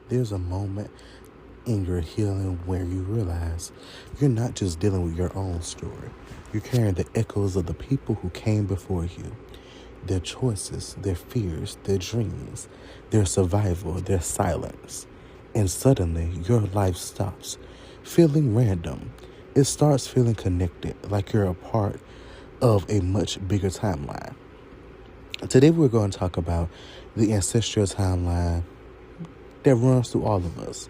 there's a moment in your healing where you realize you're not just dealing with your own story. You're carrying the echoes of the people who came before you, their choices, their fears, their dreams, their survival, their silence. And suddenly, your life stops feeling random. It starts feeling connected, like you're a part of a much bigger timeline. Today, we're going to talk about the ancestral timeline that runs through all of us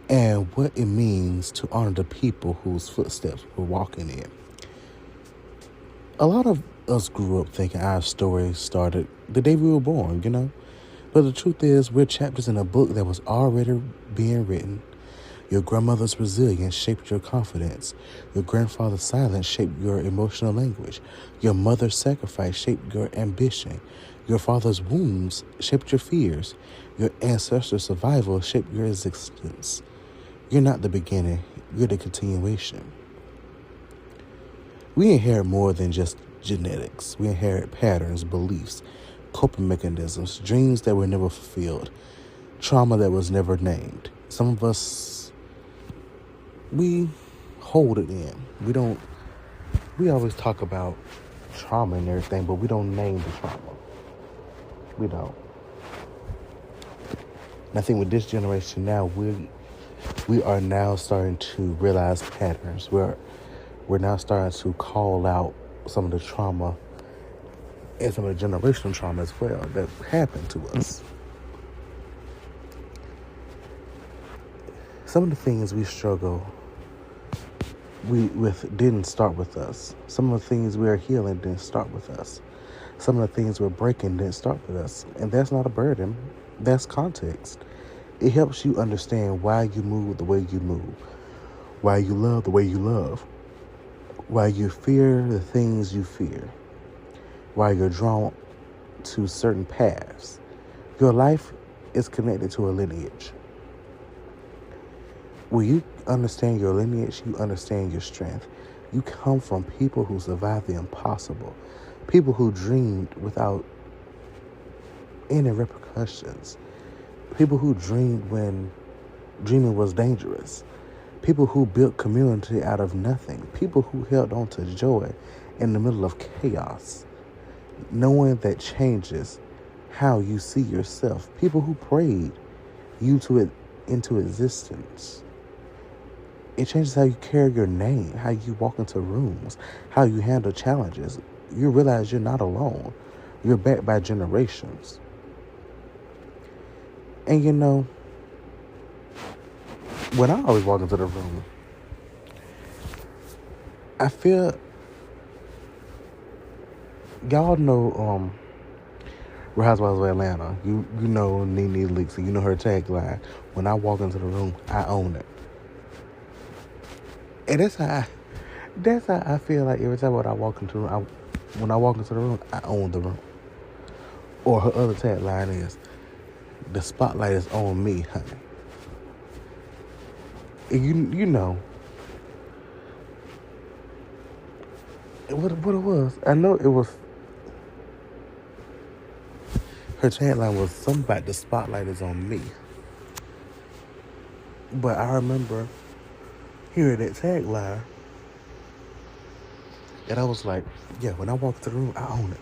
and what it means to honor the people whose footsteps we're walking in. A lot of us grew up thinking our story started the day we were born, But the truth is, we're chapters in a book that was already being written. Your grandmother's resilience shaped your confidence. Your grandfather's silence shaped your emotional language. Your mother's sacrifice shaped your ambition. Your father's wounds shaped your fears. Your ancestors' survival shaped your existence. You're not the beginning, you're the continuation. We inherit more than just genetics. We inherit patterns, beliefs, coping mechanisms, dreams that were never fulfilled, trauma that was never named. Some of us, we hold it in. We always talk about trauma and everything, but we don't name the trauma. We don't. And I think with this generation now, we are now starting to realize patterns. We're now starting to call out some of the trauma and some of the generational trauma as well that happened to us. Some of the things we struggle with didn't start with us. Some of the things we are healing didn't start with us. Some of the things we're breaking didn't start with us. And that's not a burden. That's context. It helps you understand why you move the way you move, why you love the way you love, why you fear the things you fear, why you're drawn to certain paths. Your life is connected to a lineage. When you understand your lineage, you understand your strength. You come from people who survived the impossible, people who dreamed without any repercussions, people who dreamed when dreaming was dangerous, people who built community out of nothing, people who held on to joy in the middle of chaos, knowing that changes how you see yourself, people who prayed you into existence. It changes how you carry your name, how you walk into rooms, how you handle challenges. You realize you're not alone. You're backed by generations. And when I always walk into the room, I feel, y'all know Real Housewives of Atlanta. You know Nene Leakes, and you know her tagline. When I walk into the room, I own it. And that's how I feel like every time when I walk into the room, I own the room. Or her other tagline is, the spotlight is on me, honey. And you know what it was. I know it was. Her tagline was something about the spotlight is on me. But I remember hearing that tagline, and I was like, yeah, when I walk through the room, I own it.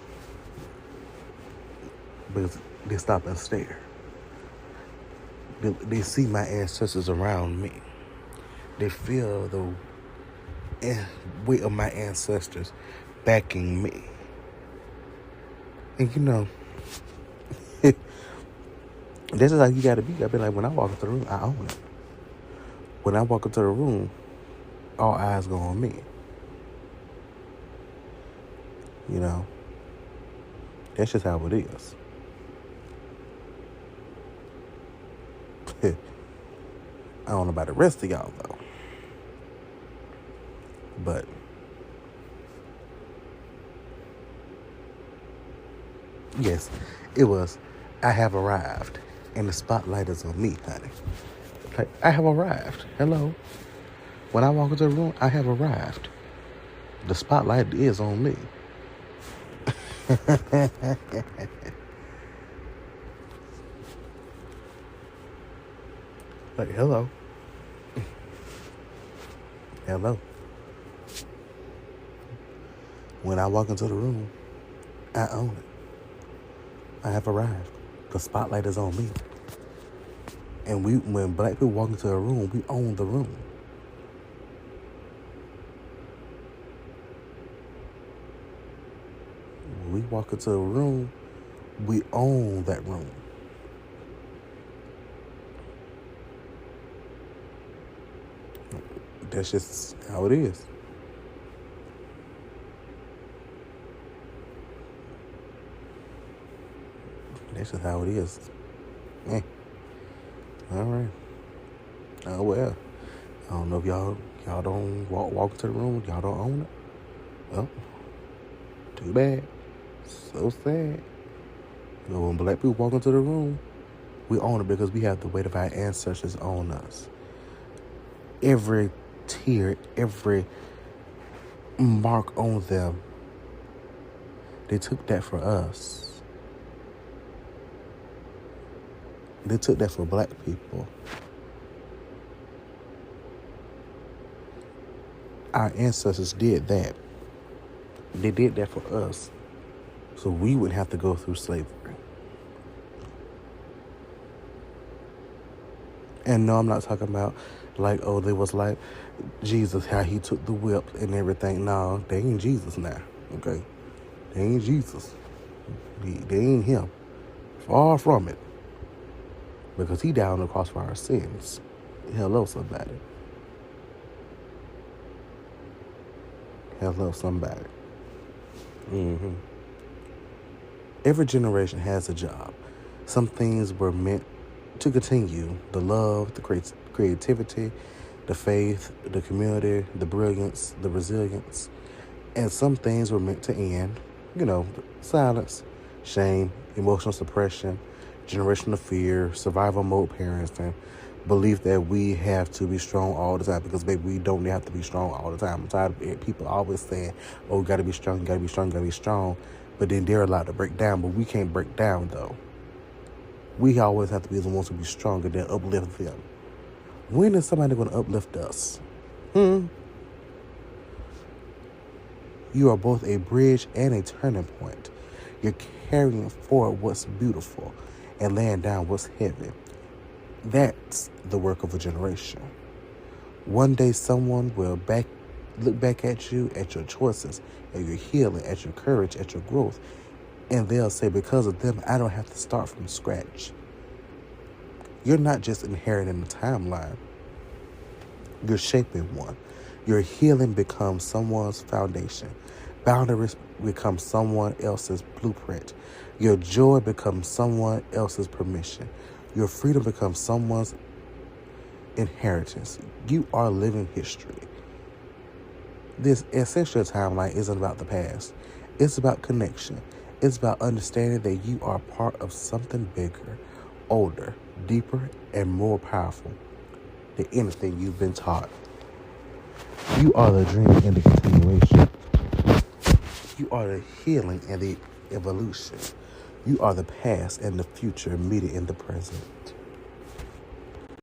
Because they stop and stare. They see my ancestors around me. They feel the weight of my ancestors backing me. And this is how you gotta be. You gotta be like, when I walk into the room, I own it. When I walk into the room, all eyes go on me. That's just how it is. I don't know about the rest of y'all, though. But yes, it was, I have arrived, and the spotlight is on me, honey. Like, I have arrived. Hello. When I walk into the room, I have arrived. The spotlight is on me. Like, hello. Hello. When I walk into the room, I own it. I have arrived. The spotlight is on me. And when black people walk into a room, we own the room. When we walk into a room, we own that room. That's just how it is. That's just how it is. Eh. All right. Oh well. I don't know if y'all don't walk into the room. Y'all don't own it. Oh, too bad. So sad. You know, when black people walk into the room, we own it because we have the weight of our ancestors on us. Every tear, every mark on them, they took that for us. They took that for black people. Our ancestors did that. They did that for us. So we wouldn't have to go through slavery. And no, I'm not talking about like, oh, there was like Jesus, how he took the whip and everything. No, they ain't Jesus now, okay? They ain't Jesus. They ain't him. Far from it. Because he died on the cross for our sins. Hello, somebody. Hello, somebody. Mm-hmm. Every generation has a job. Some things were meant to continue. The love, the creativity, the faith, the community, the brilliance, the resilience. And some things were meant to end. You know, silence, shame, emotional suppression, generational fear, survival mode parenting, belief that we have to be strong all the time because, baby, we don't have to be strong all the time. I'm tired of people always saying, oh, you got to be strong, you got to be strong, you got to be strong. But then they're allowed to break down, but we can't break down, though. We always have to be the ones to be stronger than uplift them. When is somebody going to uplift us? You are both a bridge and a turning point. You're carrying forward what's beautiful and laying down what's heavy. That's the work of a generation. One day someone will look back at you, at your choices, at your healing, at your courage, at your growth, and they'll say, because of them, I don't have to start from scratch. You're not just inheriting a timeline. You're shaping one. Your healing becomes someone's foundation. Boundaries become someone else's blueprint. Your joy becomes someone else's permission. Your freedom becomes someone's inheritance. You are living history. This ancestral timeline isn't about the past. It's about connection. It's about understanding that you are part of something bigger, older, deeper, and more powerful than anything you've been taught. You are the dream and the continuation. You are the healing and the evolution. You are the past and the future meeting in the present.